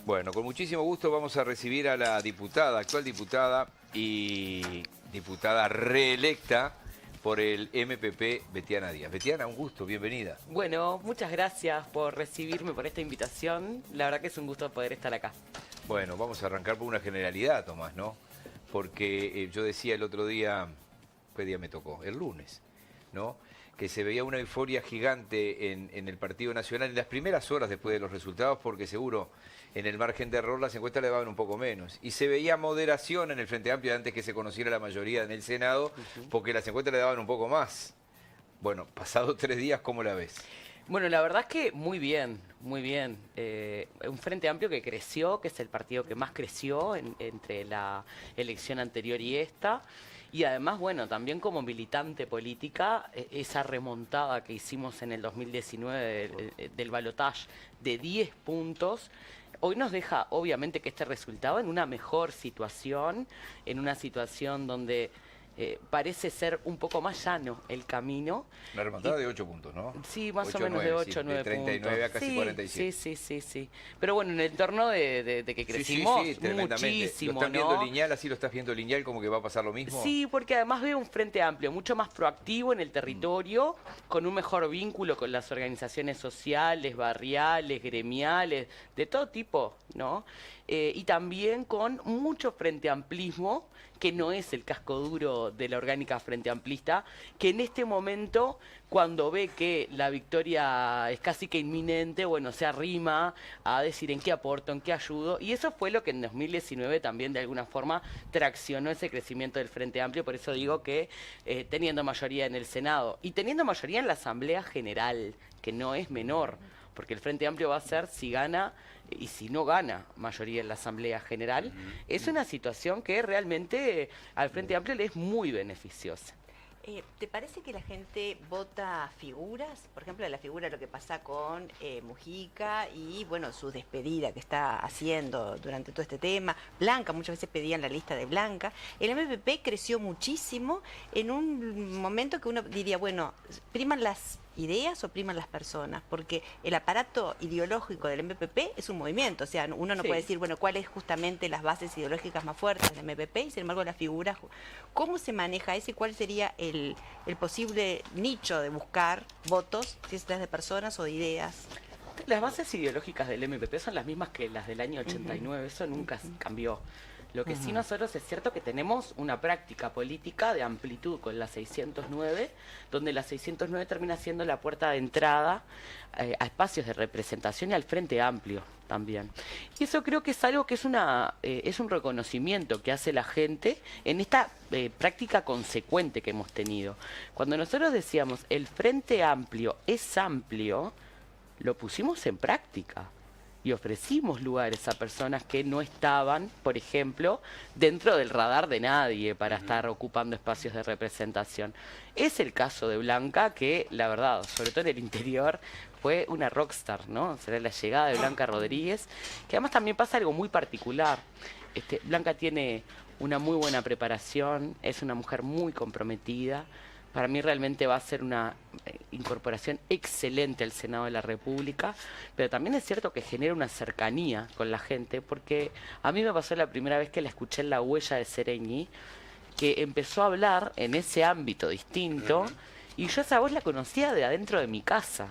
Bueno, con muchísimo gusto vamos a recibir a la diputada, actual diputada y diputada reelecta por el MPP, Betiana Díaz. Betiana, un gusto, bienvenida. Bueno, muchas gracias por recibirme, por esta invitación. La verdad que es un gusto poder estar acá. Bueno, vamos a arrancar por una generalidad, Tomás, ¿no? Porque yo decía el otro día, ¿qué día me tocó? El lunes, ¿no? Que se veía una euforia gigante en el Partido Nacional en las primeras horas después de los resultados, porque seguro en el margen de error las encuestas le daban un poco menos. Y se veía moderación en el Frente Amplio antes que se conociera la mayoría en el Senado, porque las encuestas le daban un poco más. Bueno, pasados 3 días, ¿cómo la ves? Bueno, la verdad es que muy bien, muy bien. Un Frente Amplio que creció, que es el partido que más creció entre la elección anterior y esta. Y además, bueno, también como militante política, esa remontada que hicimos en el 2019 del balotaje de 10 puntos, hoy nos deja, obviamente, que este resultado en una mejor situación, en una situación donde parece ser un poco más llano el camino. Una remontada de 8 puntos, ¿no? Sí, más 8, o menos 9, de 8 o 9 de 39 puntos. a casi Sí, 47. sí. Pero bueno, en el entorno de que crecimos muchísimo, ¿Lo están viendo ¿no? lineal? ¿Así lo estás viendo lineal como que va a pasar lo mismo? Sí, porque además veo un Frente Amplio mucho más proactivo en el territorio, con un mejor vínculo con las organizaciones sociales, barriales, gremiales, de todo tipo, ¿no? Y también con mucho frente amplismo, que no es el casco duro de la orgánica frente amplista, que en este momento, cuando ve que la victoria es casi que inminente, bueno, se arrima a decir en qué aporto, en qué ayudo, y eso fue lo que en 2019 también de alguna forma traccionó ese crecimiento del Frente Amplio. Por eso digo que teniendo mayoría en el Senado y teniendo mayoría en la Asamblea General, que no es menor, porque el Frente Amplio va a ser si gana y si no gana mayoría en la Asamblea General, es una situación que realmente al Frente Amplio le es muy beneficiosa. ¿Te parece que la gente vota figuras? Por ejemplo, la figura de lo que pasa con Mujica y, bueno, su despedida que está haciendo durante todo este tema. Blanca, muchas veces pedían la lista de Blanca. El MPP creció muchísimo en un momento que uno diría, bueno, ¿priman las ideas o priman las personas? Porque el aparato ideológico del MPP es un movimiento, o sea, uno no puede decir, bueno, cuáles justamente las bases ideológicas más fuertes del MPP, y sin embargo las figuras, ¿cómo se maneja eso y cuál sería el posible nicho de buscar votos, si es de personas o de ideas? Las bases ideológicas del MPP son las mismas que las del año 89, eso nunca cambió. Lo que sí nosotros es cierto que tenemos una práctica política de amplitud con la 609, donde la 609 termina siendo la puerta de entrada a espacios de representación y al Frente Amplio también. Y eso creo que es algo que es un reconocimiento que hace la gente en esta práctica consecuente que hemos tenido. Cuando nosotros decíamos el Frente Amplio es amplio, lo pusimos en práctica. Y ofrecimos lugares a personas que no estaban, por ejemplo, dentro del radar de nadie para estar ocupando espacios de representación. Es el caso de Blanca, que la verdad, sobre todo en el interior, fue una rockstar, ¿no? Será la llegada de Blanca Rodríguez, que además también pasa algo muy particular. Blanca tiene una muy buena preparación, es una mujer muy comprometida. Para mí realmente va a ser una incorporación excelente al Senado de la República, pero también es cierto que genera una cercanía con la gente, porque a mí me pasó la primera vez que la escuché en La Huella de Sereñi, que empezó a hablar en ese ámbito distinto, y yo esa voz la conocía de adentro de mi casa.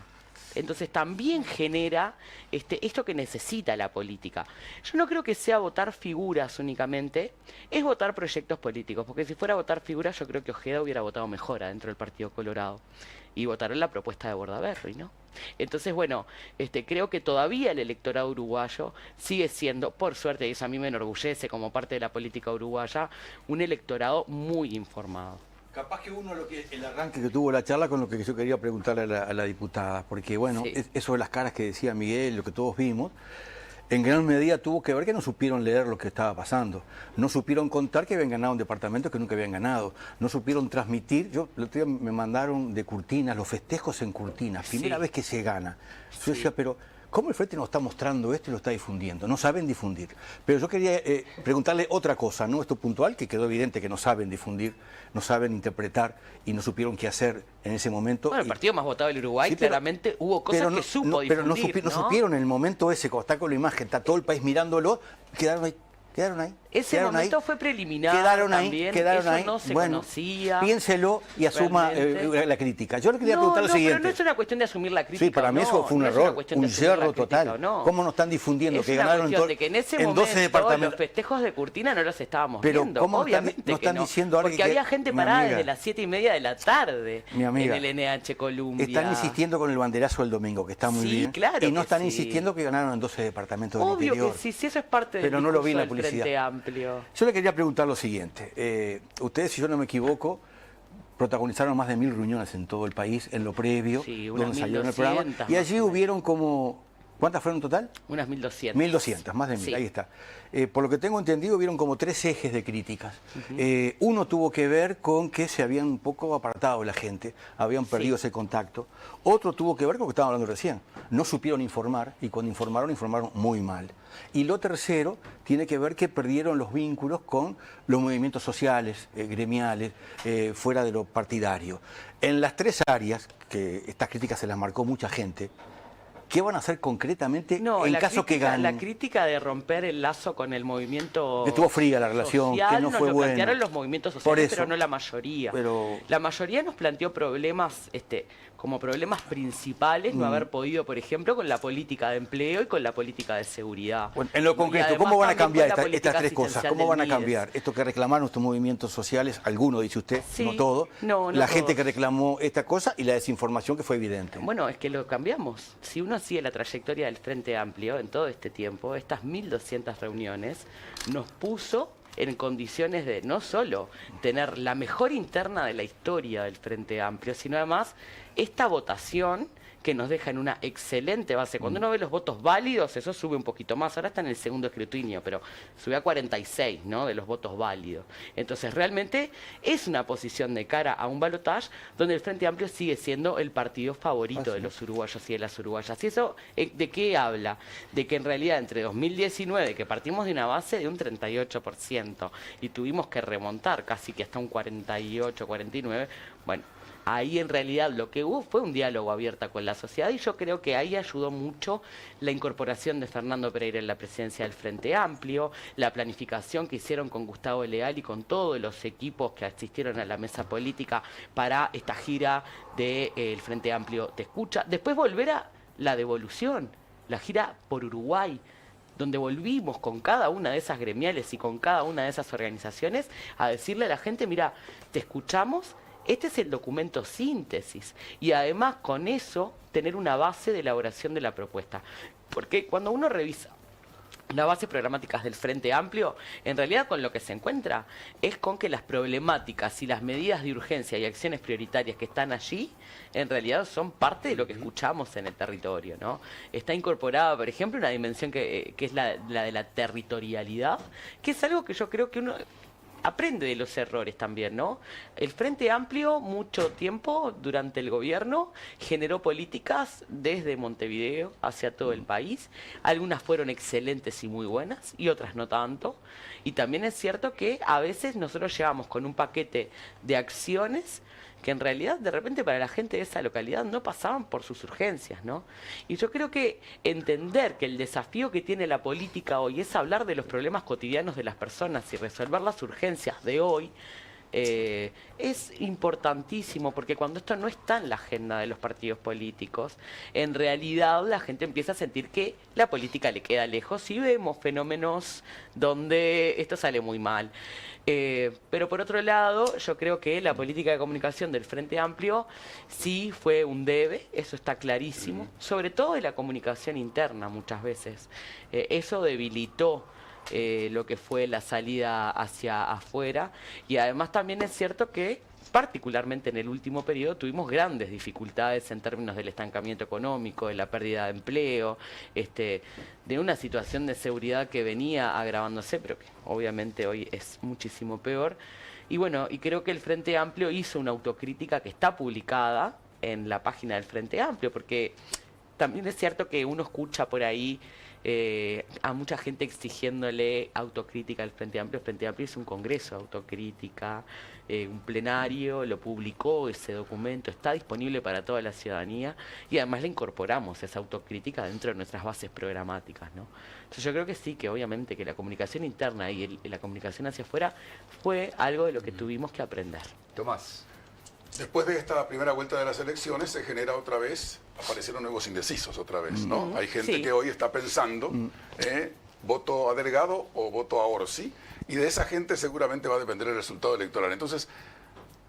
Entonces también genera esto que necesita la política. Yo no creo que sea votar figuras únicamente, es votar proyectos políticos, porque si fuera a votar figuras yo creo que Ojeda hubiera votado mejor adentro del Partido Colorado y votaron la propuesta de Bordaberry, ¿no? Entonces, bueno, creo que todavía el electorado uruguayo sigue siendo, por suerte, y eso a mí me enorgullece como parte de la política uruguaya, un electorado muy informado. Capaz que el arranque que tuvo la charla con lo que yo quería preguntarle a la diputada, porque bueno, eso de las caras que decía Miguel, lo que todos vimos, en gran medida tuvo que ver que no supieron leer lo que estaba pasando, no supieron contar que habían ganado un departamento que nunca habían ganado, no supieron transmitir. El otro día me mandaron de Curtinas, los festejos en Curtinas, primera vez que se gana. Yo decía, pero ¿Cómo el Frente nos está mostrando esto y lo está difundiendo? No saben difundir. Pero yo quería preguntarle otra cosa, ¿no? Esto puntual, que quedó evidente que no saben difundir, no saben interpretar y no supieron qué hacer en ese momento. Bueno, el partido más votado del Uruguay, Sí, pero- claramente hubo cosas pero no, que supo no, pero no, difundir, no supieron en el momento ese, cuando está con la imagen, está todo el país mirándolo, quedaron ahí. Quedaron ahí. Ese quedaron momento ahí, fue preliminar quedaron ahí, también, quedaron eso ahí. no se Bueno, conocía. piénselo y asuma realmente. la crítica. Yo le quería preguntar lo no, siguiente. pero no es una cuestión de asumir la crítica. Sí, para mí o eso fue un no es una error, cuestión de un asumir la yerro crítica total. o no. ¿Cómo nos están difundiendo Es que una ganaron cuestión de que en ese en 12 momento departamentos? los festejos de Curtina no los estábamos Pero viendo, ¿cómo obviamente no están que no. diciendo ahora Porque que- había gente mi parada amiga, desde las 7:30 de la tarde mi amiga, en el NH Columbia. Están insistiendo con el banderazo del domingo, que está muy Sí, bien. claro y no que están sí. insistiendo que ganaron en 12 departamentos del Obvio interior. que sí, sí, eso es parte del Pero no lo vi en la discurso del publicidad. Frente Amplio. Yo le quería preguntar lo siguiente. Ustedes, si yo no me equivoco, protagonizaron más de 1000 reuniones en todo el país, en lo previo, Sí, unas donde salió en el programa. 1200 Y más allí o menos. hubieron como... ¿Cuántas fueron en total? Unas 1.200. 1200, más de 1000, Sí. ahí está. Por lo que tengo entendido, hubieron como 3 ejes de críticas. Uno tuvo que ver con que se habían un poco apartado la gente, habían perdido ese contacto. Otro tuvo que ver con lo que estábamos hablando recién. No supieron informar y cuando informaron muy mal. Y lo tercero tiene que ver que perdieron los vínculos con los movimientos sociales, gremiales, fuera de lo partidario. En las 3 áreas, que estas críticas se las marcó mucha gente, ¿qué van a hacer concretamente No, en la caso que crítica- ganen? La crítica de romper el lazo con el movimiento Que estuvo fría la relación, social, que no nos fue lo bueno. plantearon los movimientos Por sociales, eso. pero no la mayoría. Pero- La mayoría nos planteó problemas, como problemas principales, no haber podido, por ejemplo, con la política de empleo y con la política de seguridad. Bueno, en lo Y concreto, además ¿cómo van a también cambiar con la estas política 3 cosas? asistencial ¿Cómo van a del Mides? cambiar esto que reclamaron estos movimientos sociales? Algunos, dice usted, Sí, no todo. no la gente todos. que reclamó esta cosa y la desinformación que fue evidente. Bueno, es que lo cambiamos. Si uno sigue la trayectoria del Frente Amplio en todo este tiempo, estas 1.200 reuniones nos puso en condiciones de no solo tener la mejor interna de la historia del Frente Amplio, sino además esta votación que nos deja en una excelente base. Cuando uno ve los votos válidos, eso sube un poquito más. Ahora está en el segundo escrutinio, pero sube a 46, ¿no?, de los votos válidos. Entonces, realmente es una posición de cara a un balotaje donde el Frente Amplio sigue siendo el partido favorito de los uruguayos y de las uruguayas. ¿Y eso de qué habla? De que en realidad entre 2019, que partimos de una base de un 38% y tuvimos que remontar casi que hasta un 48, 49, bueno, ahí en realidad lo que hubo fue un diálogo abierto con la sociedad y yo creo que ahí ayudó mucho la incorporación de Fernando Pereira en la presidencia del Frente Amplio, la planificación que hicieron con Gustavo Leal y con todos los equipos que asistieron a la mesa política para esta gira del Frente Amplio Te Escucha. Después volver a la devolución, la gira por Uruguay, donde volvimos con cada una de esas gremiales y con cada una de esas organizaciones a decirle a la gente, mira, te escuchamos. Este es el documento síntesis y además con eso tener una base de elaboración de la propuesta. Porque cuando uno revisa las bases programáticas del Frente Amplio, en realidad con lo que se encuentra es con que las problemáticas y las medidas de urgencia y acciones prioritarias que están allí, en realidad son parte de lo que escuchamos en el territorio, ¿no? Está incorporada, por ejemplo, una dimensión que es la de la territorialidad, que es algo que yo creo que uno aprende de los errores también, ¿no? El Frente Amplio, mucho tiempo durante el gobierno, generó políticas desde Montevideo hacia todo el país. Algunas fueron excelentes y muy buenas, y otras no tanto. Y también es cierto que a veces nosotros llegamos con un paquete de acciones que en realidad de repente para la gente de esa localidad no pasaban por sus urgencias, ¿no? Y yo creo que entender que el desafío que tiene la política hoy es hablar de los problemas cotidianos de las personas y resolver las urgencias de hoy, es importantísimo, porque cuando esto no está en la agenda de los partidos políticos, en realidad la gente empieza a sentir que la política le queda lejos y vemos fenómenos donde esto sale muy mal. Pero por otro lado, yo creo que la política de comunicación del Frente Amplio sí fue un debe, eso está clarísimo, sobre todo de la comunicación interna muchas veces. Eso debilitó lo que fue la salida hacia afuera, y además también es cierto que particularmente en el último periodo tuvimos grandes dificultades en términos del estancamiento económico, de la pérdida de empleo, de una situación de seguridad que venía agravándose, pero que obviamente hoy es muchísimo peor. Y bueno, y creo que el Frente Amplio hizo una autocrítica que está publicada en la página del Frente Amplio, porque también es cierto que uno escucha por ahí a mucha gente exigiéndole autocrítica al Frente Amplio. El Frente Amplio es un congreso de autocrítica, un plenario, lo publicó ese documento, está disponible para toda la ciudadanía y además le incorporamos esa autocrítica dentro de nuestras bases programáticas, ¿no? Entonces yo creo que sí, que obviamente que la comunicación interna y la comunicación hacia afuera fue algo de lo que tuvimos que aprender. Tomás. Después de esta primera vuelta de las elecciones se genera otra vez, aparecieron nuevos indecisos otra vez, ¿no? Hay gente que hoy está pensando, voto a Delgado o voto a Orsi, y de esa gente seguramente va a depender el resultado electoral. Entonces,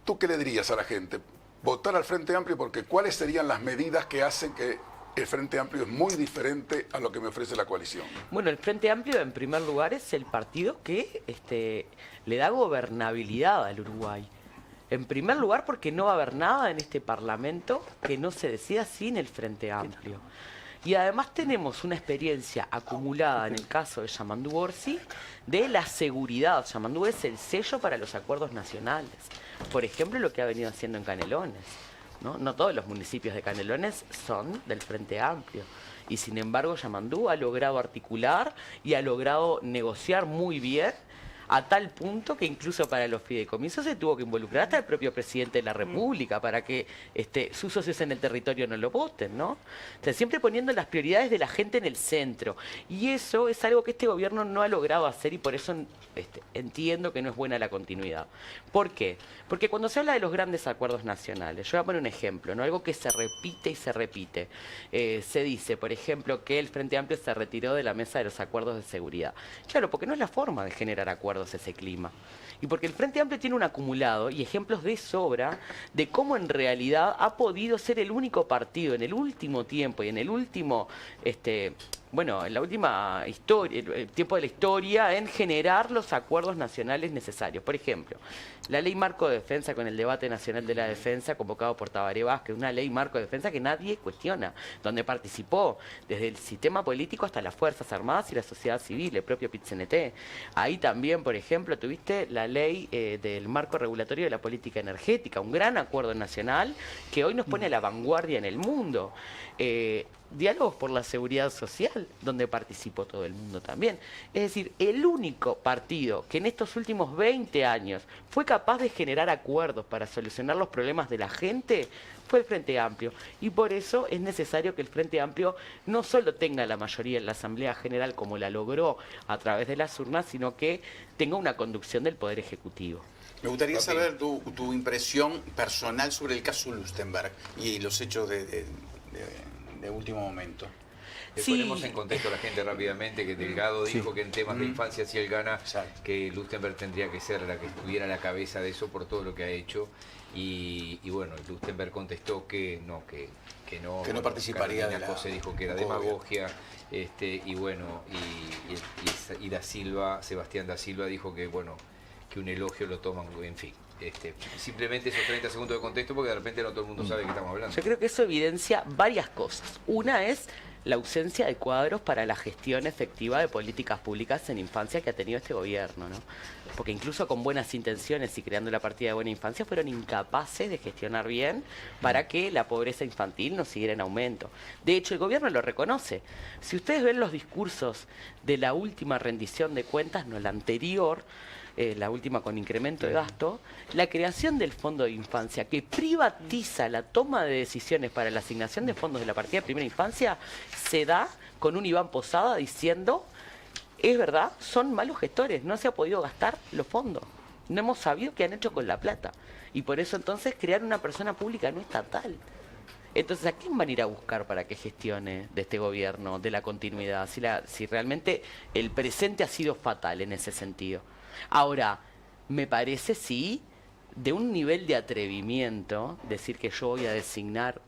¿tú qué le dirías a la gente? Votar al Frente Amplio, porque ¿cuáles serían las medidas que hacen que el Frente Amplio es muy diferente a lo que me ofrece la coalición? Bueno, el Frente Amplio en primer lugar es el partido que le da gobernabilidad al Uruguay. En primer lugar porque no va a haber nada en este Parlamento que no se decida sin el Frente Amplio. Y además tenemos una experiencia acumulada en el caso de Yamandú Orsi de la seguridad. Yamandú es el sello para los acuerdos nacionales. Por ejemplo, lo que ha venido haciendo en Canelones, ¿no? No todos los municipios de Canelones son del Frente Amplio. Y sin embargo, Yamandú ha logrado articular y ha logrado negociar muy bien, a tal punto que incluso para los fideicomisos se tuvo que involucrar hasta el propio presidente de la República para que sus socios en el territorio no lo voten, ¿no? O sea, siempre poniendo las prioridades de la gente en el centro. Y eso es algo que este gobierno no ha logrado hacer y por eso entiendo que no es buena la continuidad. ¿Por qué? Porque cuando se habla de los grandes acuerdos nacionales, yo voy a poner un ejemplo, ¿no? Algo que se repite y se repite. Se dice, por ejemplo, que el Frente Amplio se retiró de la mesa de los acuerdos de seguridad. Claro, porque no es la forma de generar acuerdos ese clima. Y porque el Frente Amplio tiene un acumulado y ejemplos de sobra de cómo en realidad ha podido ser el único partido en el último tiempo y en el último, en la última historia, el tiempo de la historia, en generar los acuerdos nacionales necesarios. Por ejemplo, la ley marco de defensa con el debate nacional de la defensa convocado por Tabaré Vázquez, una ley marco de defensa que nadie cuestiona, donde participó desde el sistema político hasta las Fuerzas Armadas y la sociedad civil, el propio PIT-CNT. Ahí también, por ejemplo, tuviste la ley del marco regulatorio de la política energética, un gran acuerdo nacional que hoy nos pone a la vanguardia en el mundo. Diálogos por la seguridad social, donde participó todo el mundo también. Es decir, el único partido que en estos últimos 20 años fue capaz de generar acuerdos para solucionar los problemas de la gente fue el Frente Amplio. Y por eso es necesario que el Frente Amplio no solo tenga la mayoría en la Asamblea General como la logró a través de las urnas, sino que tenga una conducción del Poder Ejecutivo. Me gustaría saber tu impresión personal sobre el caso Lustenberg y los hechos de último momento. Le ponemos en contexto a la gente rápidamente que Delgado dijo que en temas de infancia, si él gana, que Lustenberg tendría que ser la que estuviera a la cabeza de eso por todo lo que ha hecho. Y bueno, Lustenberg contestó que no participaría de la cosa, dijo que era demagogia. Y bueno, y Da Silva, Sebastián Da Silva dijo que bueno, que un elogio lo toman, en fin. Simplemente esos 30 segundos de contexto porque de repente no todo el mundo sabe de qué estamos hablando. Yo creo que eso evidencia varias cosas. Una es la ausencia de cuadros para la gestión efectiva de políticas públicas en infancia que ha tenido este gobierno, ¿no? Porque incluso con buenas intenciones y creando la partida de buena infancia fueron incapaces de gestionar bien para que la pobreza infantil no siguiera en aumento. De hecho, el gobierno lo reconoce. Si ustedes ven los discursos de la última rendición de cuentas, no la anterior, la última con incremento de gasto, la creación del Fondo de Infancia, que privatiza la toma de decisiones para la asignación de fondos de la partida de primera infancia, se da con un Iván Posada diciendo, es verdad, son malos gestores, no se ha podido gastar los fondos, no hemos sabido qué han hecho con la plata, y por eso entonces crear una persona pública no estatal. Entonces, ¿a quién van a ir a buscar para que gestione de este gobierno, de la continuidad, si realmente el presente ha sido fatal en ese sentido? Ahora, me parece, sí, de un nivel de atrevimiento, decir que yo voy a designar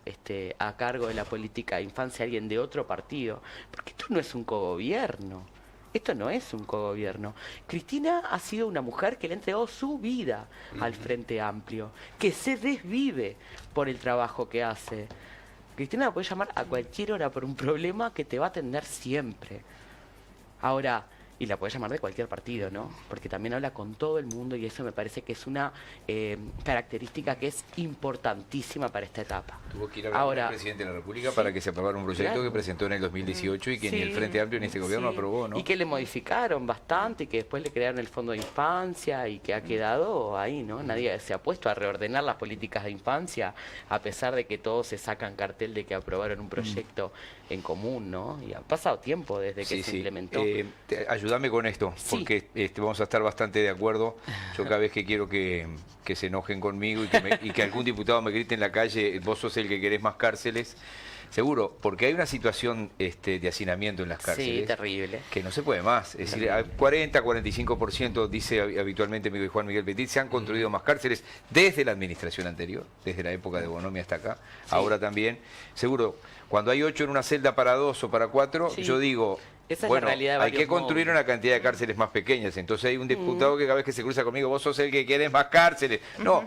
a cargo de la política de infancia a alguien de otro partido, porque esto no es un cogobierno. Esto no es un cogobierno. Cristina ha sido una mujer que le ha entregado su vida al Frente Amplio, que se desvive por el trabajo que hace. Cristina la puede llamar a cualquier hora por un problema que te va a atender siempre. Ahora, y la puede llamar de cualquier partido, ¿no? Porque también habla con todo el mundo y eso me parece que es una característica que es importantísima para esta etapa. Tuvo que ir a hablar con el presidente de la República para que se aprobara un proyecto que presentó en el 2018 y que ni el Frente Amplio ni este gobierno aprobó, ¿no? Y que le modificaron bastante y que después le crearon el Fondo de Infancia y que ha quedado ahí, ¿no? Nadie se ha puesto a reordenar las políticas de infancia a pesar de que todos se sacan cartel de que aprobaron un proyecto en común, ¿no? Y ha pasado tiempo desde que se implementó. Ayúdame con esto, porque vamos a estar bastante de acuerdo. Yo cada vez que quiero que se enojen conmigo y que algún diputado me grite en la calle, vos sos el que querés más cárceles, seguro, porque hay una situación de hacinamiento en las cárceles. Sí, terrible. Que no se puede más. Es decir, 40-45%, dice habitualmente Miguel Juan Miguel Petit, se han construido más cárceles desde la administración anterior, desde la época de Bonomi hasta acá, ahora también. Seguro, cuando hay 8 en una celda para 2 o para 4, yo digo... Esa bueno, es la realidad de hay que construir una cantidad de cárceles más pequeñas. Entonces hay un diputado que cada vez que se cruza conmigo, vos sos el que querés más cárceles. No,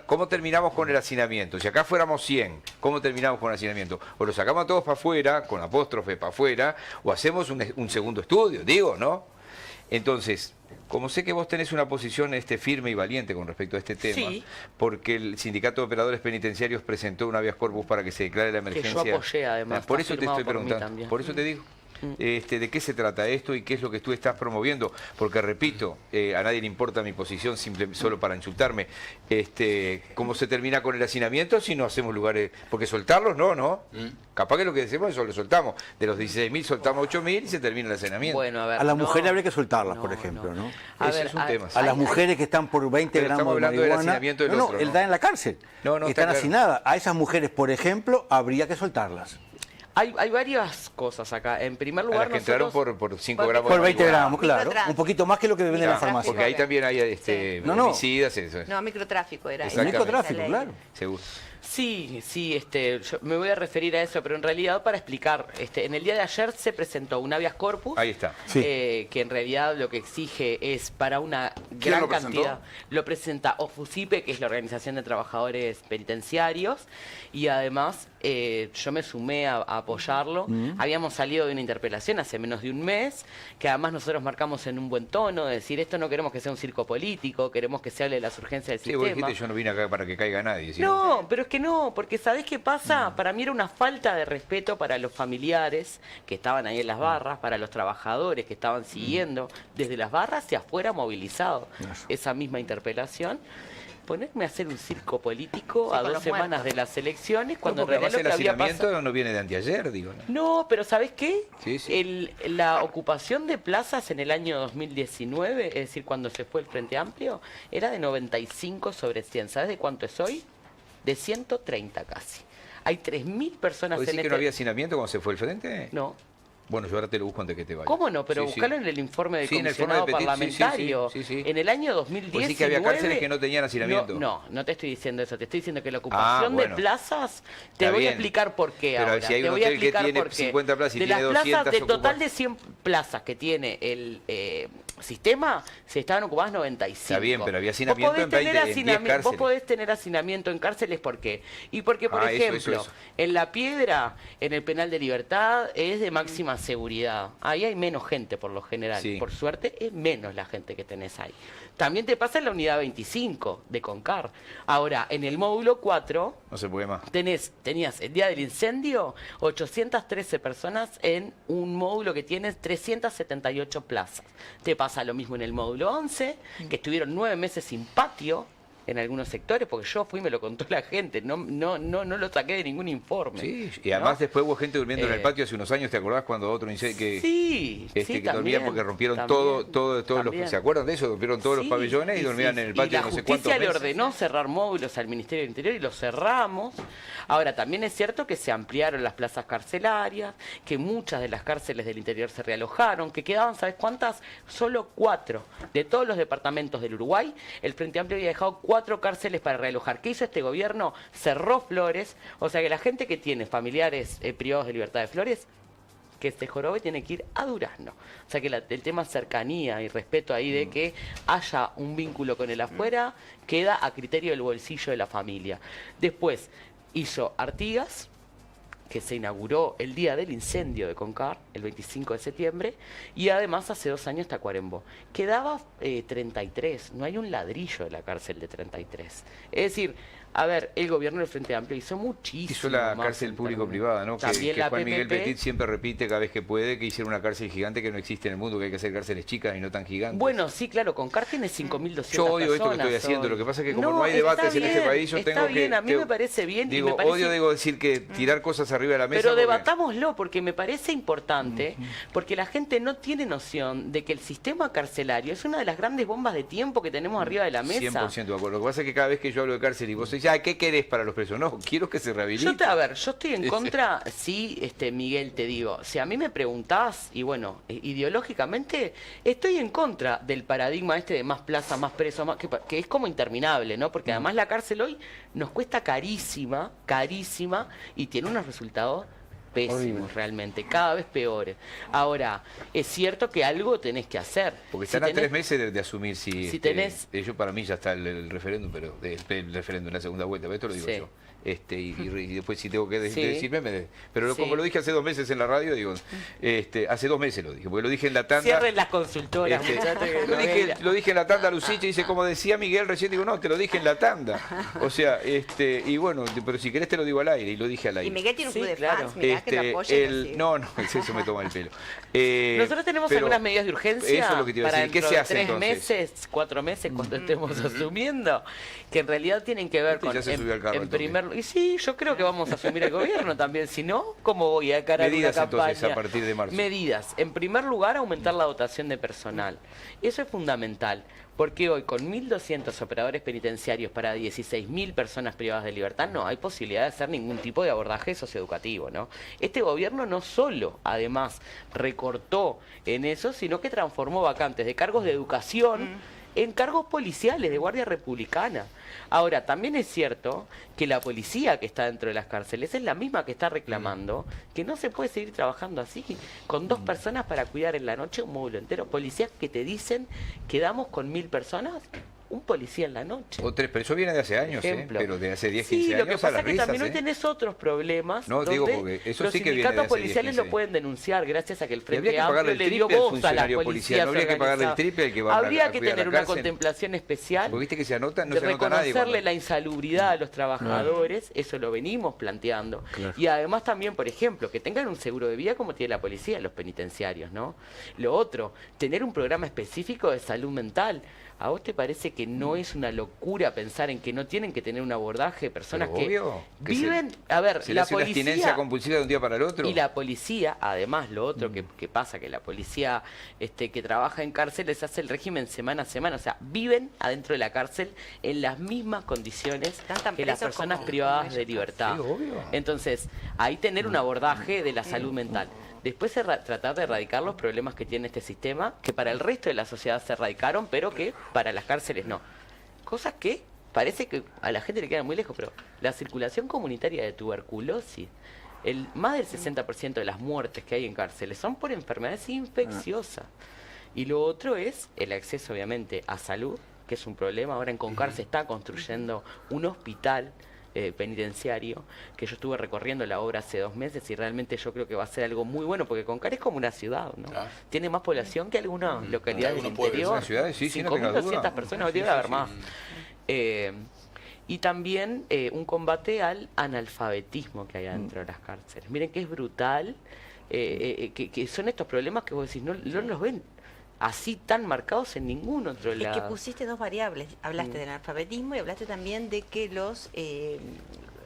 ¿cómo terminamos con el hacinamiento? Si acá fuéramos 100, ¿cómo terminamos con el hacinamiento? O lo sacamos a todos para afuera, con apóstrofe para afuera, o hacemos un segundo estudio, digo, ¿no? Entonces, como sé que vos tenés una posición firme y valiente con respecto a este tema, porque el Sindicato de Operadores Penitenciarios presentó un habeas corpus para que se declare la emergencia. Que yo apoyé, además. Por eso te estoy preguntando, por eso te digo. ¿De qué se trata esto y qué es lo que tú estás promoviendo? Porque repito, a nadie le importa mi posición solo para insultarme. ¿Cómo se termina con el hacinamiento si no hacemos lugares? Porque soltarlos no. Capaz que lo que decimos es lo soltamos. De los 16.000 soltamos 8.000 y se termina el hacinamiento. Bueno, a las mujeres habría que soltarlas, por ejemplo, ¿no? Ese es un tema. A las mujeres que están por 20 gramos de marihuana, están en la cárcel, están hacinadas. A esas mujeres, por ejemplo, habría que soltarlas. Hay varias cosas acá. En primer lugar, que entraron por 5 gramos por 20 gramos, claro. Un poquito más que lo que venden en la farmacia. Porque ahí también hay homicidas. No, microtráfico era. Microtráfico, claro. Seguro. Sí, yo me voy a referir a eso, pero en realidad para explicar, en el día de ayer se presentó un habeas corpus, ahí está, que en realidad lo que exige es para una gran cantidad, lo presenta OFUCIPE, que es la Organización de Trabajadores Penitenciarios, y además yo me sumé a apoyarlo. Habíamos salido de una interpelación hace menos de un mes, que además nosotros marcamos en un buen tono, de decir, esto no queremos que sea un circo político, queremos que se hable de las urgencias del sistema. Vos dijiste, yo no vine acá para que caiga nadie. No, pero es que no, porque ¿sabés qué pasa? Para mí era una falta de respeto para los familiares que estaban ahí en las barras, para los trabajadores que estaban siguiendo desde las barras y afuera movilizados esa misma interpelación. Ponerme a hacer un circo político a 2 semanas de las elecciones, cuando en realidad lo que había pasado... no viene de anteayer, digo. No, pero ¿sabés qué? Sí. La ocupación de plazas en el año 2019, es decir, cuando se fue el Frente Amplio, era de 95 sobre 100. ¿Sabés de cuánto es hoy? De 130 casi. Hay 3.000 personas en que no había hacinamiento cuando se fue el Frente? No. Bueno, yo ahora te lo busco antes que te vayas. ¿Cómo no? Pero buscalo en el informe del comisionado parlamentario. En el año 2019... Pues sí que había cárceles que no tenían hacinamiento. No te estoy diciendo eso. Te estoy diciendo que la ocupación de plazas... Te voy a explicar por qué ahora. Pero si hay un hotel que tiene 50 plazas y tiene 200 del total de 100 plazas que tiene el sistema, se estaban ocupadas 95. Está bien, pero había hacinamiento en 10 cárceles. Vos podés tener hacinamiento en cárceles, ¿por qué? Y porque, por ejemplo, en La Piedra, en el Penal de Libertad, es de máxima seguridad. Ahí hay menos gente por lo general. Por suerte, es menos la gente que tenés ahí. También te pasa en la unidad 25 de Concar. Ahora, en el módulo 4... No se puede más. Tenías el día del incendio 813 personas en un módulo que tiene 378 plazas. Te pasa lo mismo en el módulo 11, que estuvieron 9 meses sin patio en algunos sectores, porque yo fui y me lo contó la gente, no lo saqué de ningún informe. Sí, y además después hubo gente durmiendo en el patio hace unos años, ¿te acordás cuando otro incendio que dormían porque rompieron todos los... ¿Se acuerdan de eso? Rompieron todos los pabellones y dormían en el patio de no sé cuántos meses. La justicia le ordenó cerrar módulos al Ministerio del Interior y los cerramos. Ahora, también es cierto que se ampliaron las plazas carcelarias, que muchas de las cárceles del interior se realojaron, que quedaban, ¿sabes cuántas? Solo 4. De todos los departamentos del Uruguay, el Frente Amplio había dejado 4 cárceles para realojar. ¿Qué hizo este gobierno? Cerró Flores, o sea que la gente que tiene familiares privados de libertad de Flores, que se jorobe, tiene que ir a Durazno. O sea que el tema cercanía y respeto ahí de que haya un vínculo con el afuera, queda a criterio del bolsillo de la familia. Después hizo Artigas, que se inauguró el día del incendio de Concar, el 25 de septiembre, y además hace 2 años Tacuarembó. Quedaba 33, no hay un ladrillo de la cárcel de 33. Es decir, a ver, el gobierno del Frente Amplio hizo muchísimo. Hizo la cárcel público-privada, ¿no? También que la Juan Miguel PPP. Petit siempre repite cada vez que puede que hicieron una cárcel gigante que no existe en el mundo, que hay que hacer cárceles chicas y no tan gigantes. Bueno, sí, claro, Concar tiene 5.200 personas. Yo odio esto que estoy haciendo, lo que pasa es que como no hay está debates en este bien, país, yo está tengo que... bien, a mí me parece bien. Digo, y me parece... odio decir que tirar cosas arriba de la mesa. Pero porque... debatámoslo, porque me parece importante, porque la gente no tiene noción de que el sistema carcelario es una de las grandes bombas de tiempo que tenemos arriba de la mesa. 100% de acuerdo. Lo que pasa es que cada vez que yo hablo de cárcel y vos decís, ¿qué querés para los presos? No, quiero que se rehabiliten. Yo estoy en contra, sí, Miguel, te digo, si a mí me preguntás, y bueno, ideológicamente, estoy en contra del paradigma de más plaza, más preso, más, que es como interminable, ¿no? Porque además la cárcel hoy nos cuesta carísima, y tiene unos resultados pésimos realmente, cada vez peores. Ahora, es cierto que algo tenés que hacer. Porque están a 3 meses de asumir si tenés... Yo para mí ya está el referéndum, pero el referéndum en la segunda vuelta, pero esto lo digo yo. Y después si tengo que decirme, pero como lo dije hace 2 meses en la radio, digo, hace 2 meses lo dije, porque lo dije en la tanda. Cierren las consultoras, muchachos. Lo dije en la tanda, Lucich, dice, como decía Miguel recién, digo, no, te lo dije en la tanda. O sea, y bueno, pero si querés te lo digo al aire, y lo dije al aire. Y Miguel tiene un club de fans, mirá, que lo apoya. No, eso me toma el pelo. Nosotros tenemos algunas medidas de urgencia eso es lo que te iba a para decir. ¿Qué se hace 3 entonces? meses, 4 meses, cuando estemos asumiendo, que en realidad tienen que ver con, ya se subió al carro, en primer y sí, yo creo que vamos a asumir el gobierno también, si no, ¿cómo voy a encarar medidas una campaña? entonces a partir de marzo. Medidas, en primer lugar, aumentar la dotación de personal. Eso es fundamental, porque hoy con 1.200 operadores penitenciarios para 16.000 personas privadas de libertad no hay posibilidad de hacer ningún tipo de abordaje socioeducativo, ¿no? Este gobierno no solo, además, recortó en eso, sino que transformó vacantes de cargos de educación en cargos policiales de Guardia Republicana. Ahora, también es cierto que la policía que está dentro de las cárceles es la misma que está reclamando que no se puede seguir trabajando así, con 2 personas para cuidar en la noche un módulo entero. Policías que te dicen, quedamos con 1.000 personas, un policía en la noche. O 3, pero eso viene de hace años, pero de hace 10, 15 sí, años. Lo que pasa es que también hoy tenés otros problemas. No, digo porque eso los sí que viene de sindicatos hace 10, policiales 15 lo pueden denunciar gracias a que el habría Frente que pagarle Amplio el le dio triple al voz a las funcionario policías policial. No habría que pagarle el triple al que va Habría a que cuidar tener la una cárcel. contemplación especial. Porque viste que se anotan, no de se anota nadie. reconocerle la insalubridad a los trabajadores, eso lo venimos planteando. Claro. Y además también, por ejemplo, que tengan un seguro de vida como tiene la policía, los penitenciarios, ¿no? Lo otro, tener un programa específico de salud mental. ¿A vos te parece que no es una locura pensar en que no tienen que tener un abordaje de personas Pero que obvio, que viven... A ver, ¿Se le la hace una abstinencia policía... compulsiva de un día para el otro? Y la policía, además, lo otro que pasa, que la policía que trabaja en cárceles hace el régimen semana a semana. O sea, viven adentro de la cárcel en las mismas condiciones tan que las presos personas como privadas de ellos. libertad. Sí, obvio. Entonces, ahí tener un abordaje de la salud mental. Después tratar de erradicar los problemas que tiene este sistema, que para el resto de la sociedad se erradicaron, pero que para las cárceles no. Cosas que parece que a la gente le quedan muy lejos, pero la circulación comunitaria de tuberculosis, más del 60% de las muertes que hay en cárceles son por enfermedades infecciosas. Y lo otro es el acceso, obviamente, a salud, que es un problema. Ahora en Concar se está construyendo un hospital penitenciario, que yo estuve recorriendo la obra hace 2 meses y realmente yo creo que va a ser algo muy bueno, porque Concar es como una ciudad, ¿no? Claro. Tiene más población que algunas localidades del Algunos pueblos. interior. Una ciudad, sí, no tenga 5.200 duda. personas, hoy debe haber más. Y también un combate al analfabetismo que hay adentro de las cárceles. Miren que es brutal, que son estos problemas que vos decís, no los ven así tan marcados en ningún otro lado. Es que pusiste 2 variables, hablaste del analfabetismo y hablaste también de que los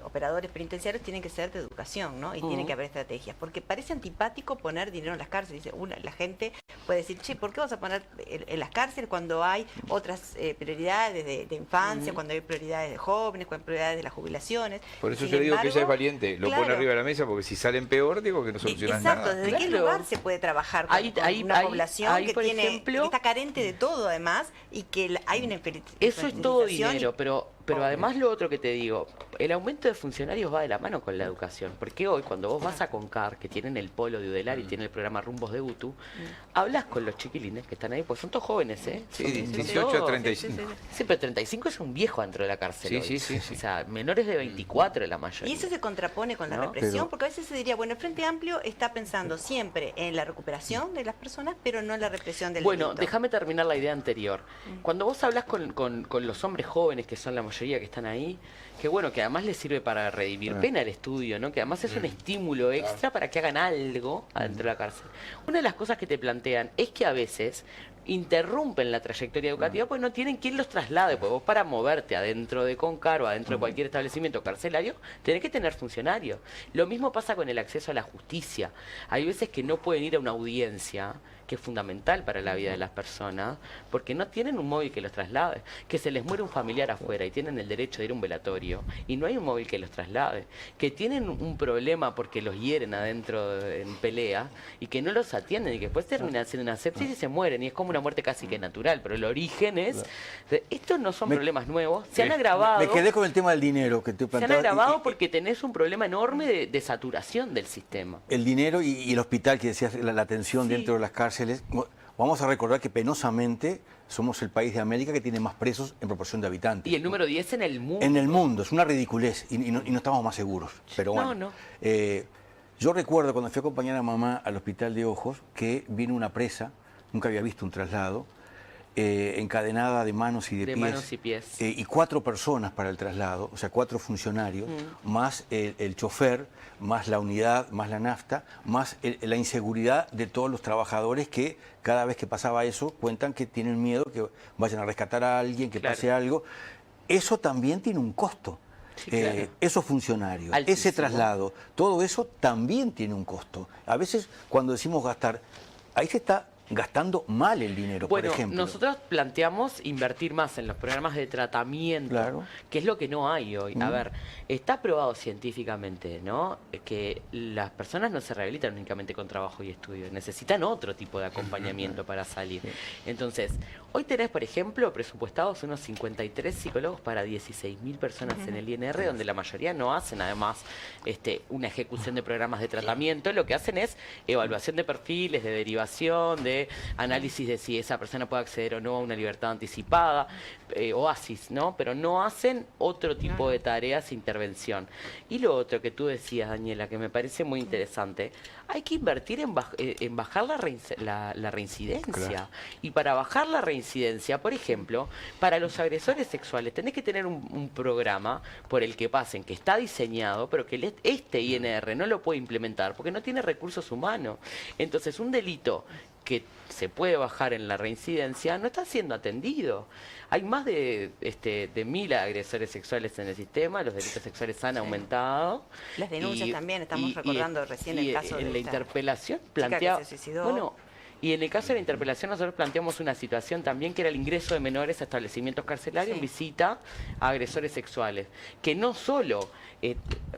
operadores penitenciarios tienen que ser de educación, ¿no? Y tienen que haber estrategias, porque parece antipático poner dinero en las cárceles. Dice, la gente puede decir, che, ¿por qué vas a poner en las cárceles cuando hay otras prioridades de infancia, cuando hay prioridades de jóvenes, cuando hay prioridades de las jubilaciones? Por eso Sin yo digo que ella es embargo, valiente, lo pone claro. arriba de la mesa, porque si salen peor, digo que no solucionan Exacto, nada. ¿desde qué Claro. lugar se puede trabajar con, Ahí- una ahí- población ahí, que por ejemplo, que está carente de todo además y que hay una Eso es todo infantilización dinero, pero Pero además lo otro que te digo, el aumento de funcionarios va de la mano con la educación. Porque hoy, cuando vos vas a Concar, que tienen el polo de Udelar y tienen el programa Rumbos de UTU, hablas con los chiquilines que están ahí, pues son todos jóvenes, ¿eh? Sí, Son 18 a todos. 35. Sí, pero 35 es un viejo dentro de la cárcel. Sí, hoy. sí, sí, sí. O sea, menores de 24 la mayoría. Y eso se contrapone con la ¿No? represión, Pero- porque a veces se diría, bueno, el Frente Amplio está pensando siempre en la recuperación de las personas, pero no en la represión del Bueno, delito. déjame terminar la idea anterior. Cuando vos hablas con los hombres jóvenes, que son la mayoría que están ahí, que bueno, que además les sirve para redimir pena el estudio, ¿no? Que además es un estímulo extra para que hagan algo adentro de la cárcel. Una de las cosas que te plantean es que a veces interrumpen la trayectoria educativa porque no tienen quien los traslade, porque vos para moverte adentro de Concar o adentro de cualquier establecimiento carcelario, tenés que tener funcionarios. Lo mismo pasa con el acceso a la justicia. Hay veces que no pueden ir a una audiencia, que es fundamental para la vida de las personas, porque no tienen un móvil que los traslade, que se les muere un familiar afuera y tienen el derecho de ir a un velatorio y no hay un móvil que los traslade, que tienen un problema porque los hieren adentro en pelea y que no los atienden y que después terminan haciendo una sepsis y se mueren y es como una muerte casi que natural, pero el origen es... Estos no son problemas nuevos, se han agravado. Me quedé con el tema del dinero que te Se han planteaba. agravado porque tenés un problema enorme de saturación del sistema. El dinero y el hospital, que decías, la atención Sí. dentro de las cárceles. Vamos a recordar que penosamente somos el país de América que tiene más presos en proporción de habitantes. Y el número 10 en el mundo. En el mundo, es una ridiculez y no estamos más seguros. Pero bueno, No. Yo recuerdo cuando fui a acompañar a mamá al hospital de Ojos que vino una presa, nunca había visto un traslado, encadenada de manos y de pies. Manos y pies. Y 4 personas para el traslado, o sea, 4 funcionarios, más el chofer, más la unidad, más la nafta, más la inseguridad de todos los trabajadores que cada vez que pasaba eso cuentan que tienen miedo que vayan a rescatar a alguien, que Claro. pase algo. Eso también tiene un costo. Sí, claro. Esos funcionarios, ese Altísimo. traslado, todo eso también tiene un costo. A veces cuando decimos gastar, ahí se está gastando mal el dinero, Bueno, por ejemplo. nosotros planteamos invertir más en los programas de tratamiento, Claro. que es lo que no hay hoy. A ver, está probado científicamente, ¿no? Que las personas no se rehabilitan únicamente con trabajo y estudio, necesitan otro tipo de acompañamiento para salir. Entonces, hoy tenés, por ejemplo, presupuestados unos 53 psicólogos para 16.000 personas en el INR, donde la mayoría no hacen además una ejecución de programas de tratamiento, lo que hacen es evaluación de perfiles, de derivación, de análisis de si esa persona puede acceder o no a una libertad anticipada, oasis, ¿no? Pero no hacen otro tipo de tareas, intervención. Y lo otro que tú decías, Daniela, que me parece muy interesante, hay que invertir en bajar la reincidencia. Claro. Y para bajar la reincidencia, por ejemplo, para los agresores sexuales, tenés que tener un programa por el que pasen, que está diseñado, pero que este INR no lo puede implementar porque no tiene recursos humanos. Entonces, un delito que se puede bajar en la reincidencia no está siendo atendido. Hay más de 1.000 agresores sexuales en el sistema, los delitos sexuales han aumentado. Las denuncias también, estamos recordando recién el caso en de la esta interpelación chica planteaba... que se suicidó. Bueno, y en el caso de la interpelación nosotros planteamos una situación también que era el ingreso de menores a establecimientos carcelarios en visita a agresores sexuales, que no solo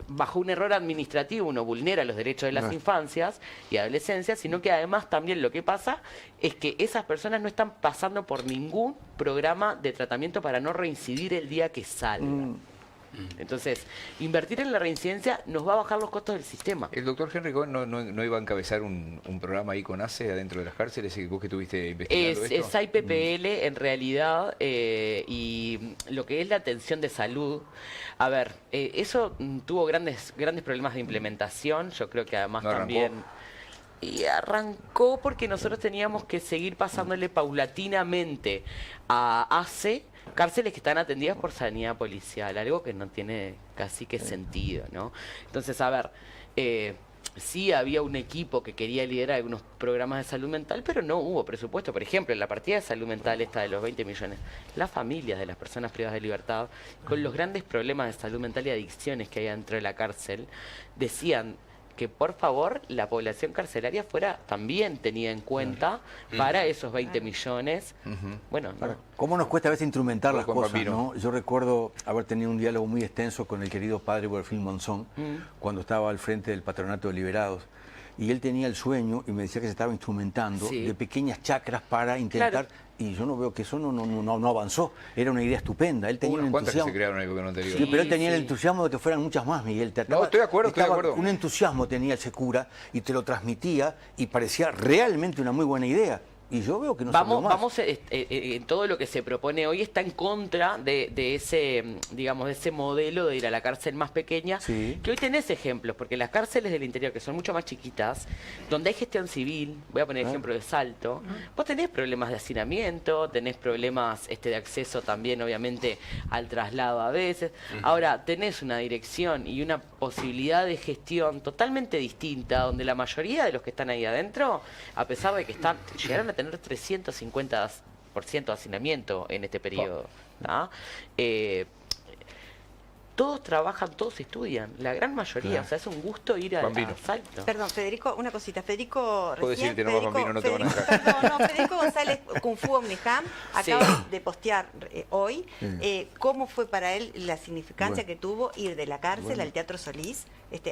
bajo un error administrativo uno vulnera los derechos de las infancias y adolescencias, sino que además también lo que pasa es que esas personas no están pasando por ningún programa de tratamiento para no reincidir el día que salgan. Entonces, invertir en la reincidencia nos va a bajar los costos del sistema. El doctor Henry Cohen no iba a encabezar un programa ahí con ACE adentro de las cárceles, vos que estuviste investigando esto. Es IPPL en realidad, y lo que es la atención de salud. A ver, eso tuvo grandes problemas de implementación, yo creo que además ¿No arrancó? también... Y arrancó porque nosotros teníamos que seguir pasándole paulatinamente a ACE cárceles que están atendidas por sanidad policial, algo que no tiene casi que sentido, ¿no? Entonces, a ver, sí había un equipo que quería liderar algunos programas de salud mental, pero no hubo presupuesto. Por ejemplo, en la partida de salud mental esta de los 20 millones, las familias de las personas privadas de libertad, con los grandes problemas de salud mental y adicciones que hay dentro de la cárcel, decían que por favor la población carcelaria fuera también tenida en cuenta para esos 20 millones. Bueno, no. Ahora, ¿cómo nos cuesta a veces instrumentar las Juan cosas, Pampino. ¿no? Yo recuerdo haber tenido un diálogo muy extenso con el querido padre Wilfrín Monzón, cuando estaba al frente del Patronato de Liberados. y él tenía el sueño, y me decía que se estaba instrumentando, Sí. de pequeñas chacras para intentar... Claro. Y yo no veo que eso no avanzó. Era una idea estupenda. Él tenía un ¿Cuántas que se entusiasmo. crearon en el gobierno anterior? Sí, pero él Sí, tenía el sí. entusiasmo de que fueran muchas más, Miguel. No, estoy de acuerdo, estoy de estaba- acuerdo. Un entusiasmo tenía ese cura y te lo transmitía y parecía realmente una muy buena idea. Y yo veo que no salió más. Vamos en todo lo que se propone hoy está en contra de ese, digamos, de ese modelo de ir a la cárcel más pequeña, Sí. que hoy tenés ejemplos, porque las cárceles del interior, que son mucho más chiquitas, donde hay gestión civil, voy a poner el ejemplo de Salto, vos tenés problemas de hacinamiento, tenés problemas de acceso también, obviamente, al traslado a veces. Ahora, tenés una dirección y una posibilidad de gestión totalmente distinta, donde la mayoría de los que están ahí adentro, a pesar de que llegaron a tener 350% de hacinamiento en este periodo. ¿tá? Todos trabajan, todos estudian, la gran mayoría. Claro. O sea, es un gusto ir a Bambino. Salto. Perdón, Federico, una cosita. Federico Puedo recién, decirte, no, Bambino, no te van a dejar. Perdón, no, Federico González, Kung Fu Omniham, Sí. acaba de postear hoy Sí. cómo fue para él la significancia Bueno. que tuvo ir de la cárcel Bueno. al Teatro Solís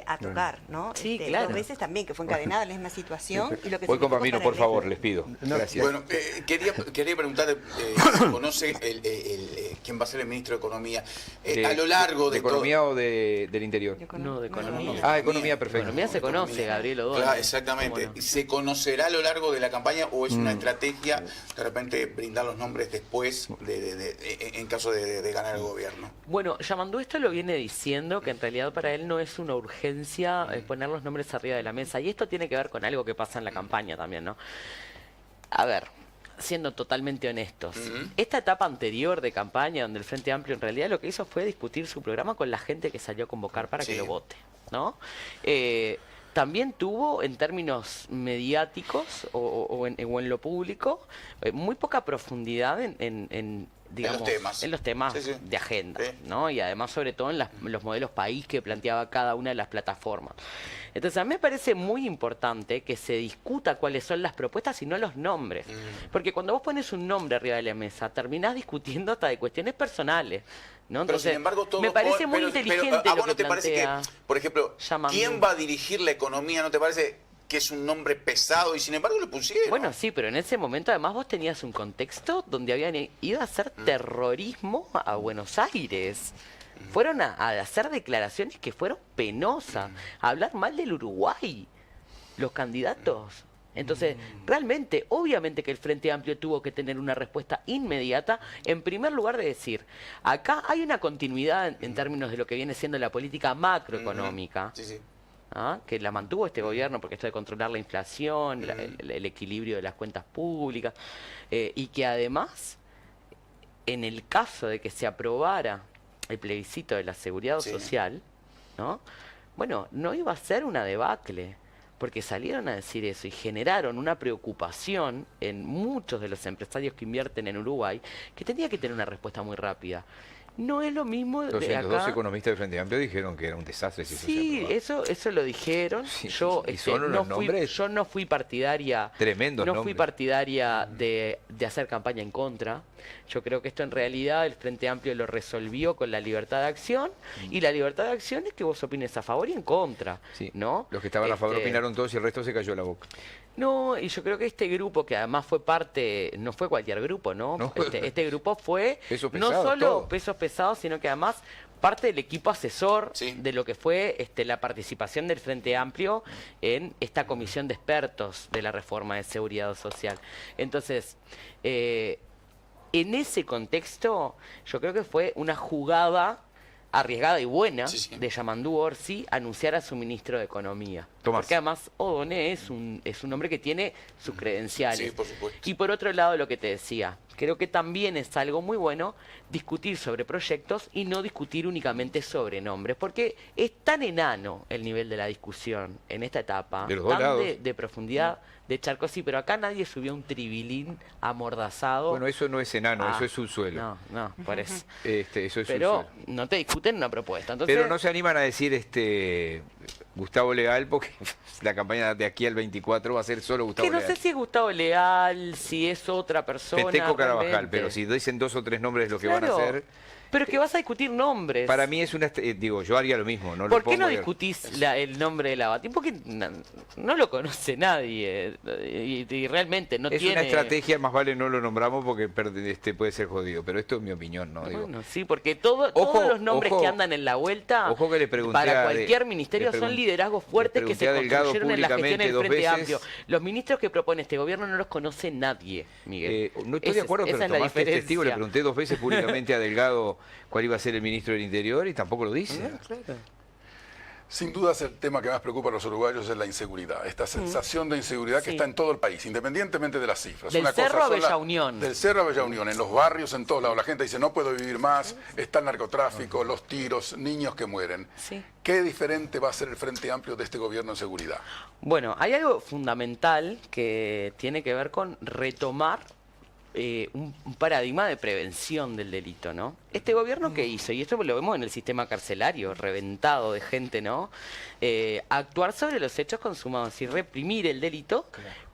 a tocar, ¿no? Sí, claro. 2 veces también, que fue encadenada en la misma situación. Y lo que Voy con significó Bambino, para por él. favor, les pido. No, Gracias. Bueno, quería preguntar si conoce quién va a ser el ministro de Economía. A lo largo de todo... ¿Economía o del interior? No, de economía. Ah, economía, perfecto. Economía se conoce, Gabriel O'Donnell. Claro, exactamente. ¿Cómo no? ¿Se conocerá a lo largo de la campaña o es una estrategia de repente brindar los nombres después en caso de ganar el gobierno? Bueno, Yamandú esto lo viene diciendo, que en realidad para él no es una urgencia poner los nombres arriba de la mesa. Y esto tiene que ver con algo que pasa en la campaña también, ¿no? A ver, siendo totalmente honestos, esta etapa anterior de campaña, donde el Frente Amplio en realidad lo que hizo fue discutir su programa con la gente que salió a convocar para Sí. que lo vote, ¿no? También tuvo, en términos mediáticos o en lo público, muy poca profundidad digamos, en los temas. Sí, sí. de agenda, Sí. ¿no? Y además, sobre todo, en los modelos país que planteaba cada una de las plataformas. Entonces, a mí me parece muy importante que se discuta cuáles son las propuestas y no los nombres. Porque cuando vos pones un nombre arriba de la mesa, terminás discutiendo hasta de cuestiones personales, ¿no? Pero Entonces, sin embargo, todo me parece muy pero inteligente ¿a lo vos que no te parece que, plantea por ejemplo, Yamandú. quién va a dirigir la economía? ¿No te parece que es un nombre pesado y sin embargo lo pusieron? Bueno, sí, pero en ese momento además vos tenías un contexto donde habían ido a hacer terrorismo a Buenos Aires. Fueron a hacer declaraciones que fueron penosas, a hablar mal del Uruguay, los candidatos. Entonces, realmente, obviamente que el Frente Amplio tuvo que tener una respuesta inmediata, en primer lugar de decir, acá hay una continuidad en términos de lo que viene siendo la política macroeconómica. Sí, sí. ¿Ah? Que la mantuvo este gobierno porque esto de controlar la inflación, el equilibrio de las cuentas públicas, y que además, en el caso de que se aprobara el plebiscito de la seguridad Sí. social, ¿no? Bueno, no iba a ser una debacle, porque salieron a decir eso y generaron una preocupación en muchos de los empresarios que invierten en Uruguay, que tenía que tener una respuesta muy rápida. No es lo mismo de 202 acá. economistas del Frente Amplio dijeron que era un desastre si eso se Sí, aprobaba. eso lo dijeron. Sí, Yo, y son unos nombres yo no fui partidaria. tremendos No fui nombres. partidaria de hacer campaña en contra. Yo creo que esto en realidad el Frente Amplio lo resolvió con la libertad de acción. Y la libertad de acción es que vos opines a favor y en contra. Sí. ¿No? Los que estaban a favor opinaron todos y el resto se cayó la boca. No, y yo creo que este grupo, que además fue parte, no fue cualquier grupo, ¿no? No. Este grupo fue Pesos no pesados, solo todo. pesos pesados, sino que además parte del equipo asesor Sí. de lo que fue la participación del Frente Amplio en esta comisión de expertos de la reforma de seguridad social. Entonces, en ese contexto, yo creo que fue una jugada arriesgada y buena Sí, sí. de Yamandú Orsi anunciar a su ministro de Economía. Tomás. Porque además O'Donnell es un hombre que tiene sus credenciales. Sí, por supuesto. Y por otro lado, lo que te decía, creo que también es algo muy bueno discutir sobre proyectos y no discutir únicamente sobre nombres, porque es tan enano el nivel de la discusión en esta etapa, De los dos tan lados. de profundidad, de charco, sí, pero acá nadie subió un tribilín amordazado. Bueno, eso no es enano, Ah, eso es subsuelo. No, por eso. Eso es Pero subsuelo. no te discuten una propuesta. Entonces, Pero no se animan a decir Gustavo Leal, porque la campaña de aquí al 24 va a ser solo Gustavo que no Leal. sé si es Gustavo Leal, si es otra persona. Peteco Carabajal, realmente. pero si dicen 2 o 3 nombres de lo que van a Claro. hacer, Pero que vas a discutir nombres. Para mí es una... digo, yo haría lo mismo. No ¿Por lo qué no pongo discutís el nombre de Lavatín? Porque no lo conoce nadie y realmente no es tiene... una estrategia, más vale no lo nombramos porque puede ser jodido, pero esto es mi opinión, ¿no? Digo, Bueno, sí, porque todos los nombres que andan en la vuelta, ojo que le pregunté para cualquier ministerio son liderazgos fuertes que se construyeron en la gestión del Frente Amplio. Los ministros que propone este gobierno no los conoce nadie, Miguel. No estoy de acuerdo, pero esa es la tomaste diferencia. testigo, le pregunté 2 veces públicamente a Delgado cuál iba a ser el ministro del Interior y tampoco lo dice. Claro. Sin dudas el tema que más preocupa a los uruguayos es la inseguridad, esta sensación de inseguridad que está en todo el país, independientemente de las cifras. Del Cerro a Bella Unión. Del Cerro a Bella Unión, en los barrios, en todos lados. La gente dice, no puedo vivir más, está el narcotráfico, los tiros, niños que mueren. Sí. ¿Qué diferente va a ser el Frente Amplio de este gobierno en seguridad? Bueno, hay algo fundamental que tiene que ver con retomar un paradigma de prevención del delito, ¿no? Este gobierno que hizo, y esto lo vemos en el sistema carcelario, reventado de gente, ¿no? Actuar sobre los hechos consumados y reprimir el delito,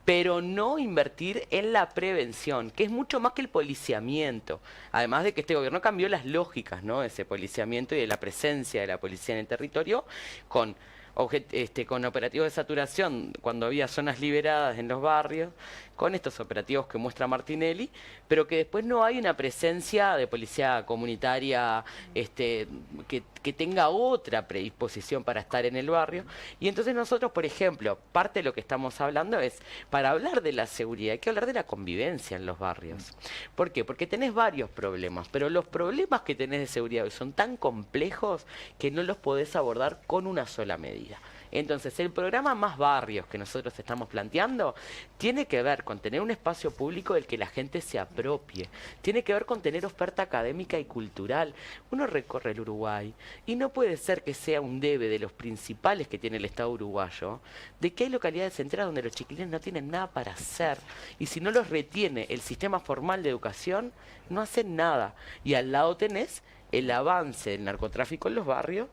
pero no invertir en la prevención, que es mucho más que el policiamiento. Además de que este gobierno cambió las lógicas, ¿no? De ese policiamiento y de la presencia de la policía en el territorio con operativos de saturación cuando había zonas liberadas en los barrios, con estos operativos que muestra Martinelli, pero que después no hay una presencia de policía comunitaria que tenga otra predisposición para estar en el barrio. Y entonces nosotros, por ejemplo, parte de lo que estamos hablando es, para hablar de la seguridad, hay que hablar de la convivencia en los barrios. ¿Por qué? Porque tenés varios problemas, pero los problemas que tenés de seguridad hoy son tan complejos que no los podés abordar con una sola medida. Entonces, el programa Más Barrios que nosotros estamos planteando tiene que ver con tener un espacio público del que la gente se apropie. Tiene que ver con tener oferta académica y cultural. Uno recorre el Uruguay y no puede ser que sea un debe de los principales que tiene el Estado uruguayo, de que hay localidades enteras donde los chiquilines no tienen nada para hacer. Y si no los retiene el sistema formal de educación, no hacen nada. Y al lado tenés el avance del narcotráfico en los barrios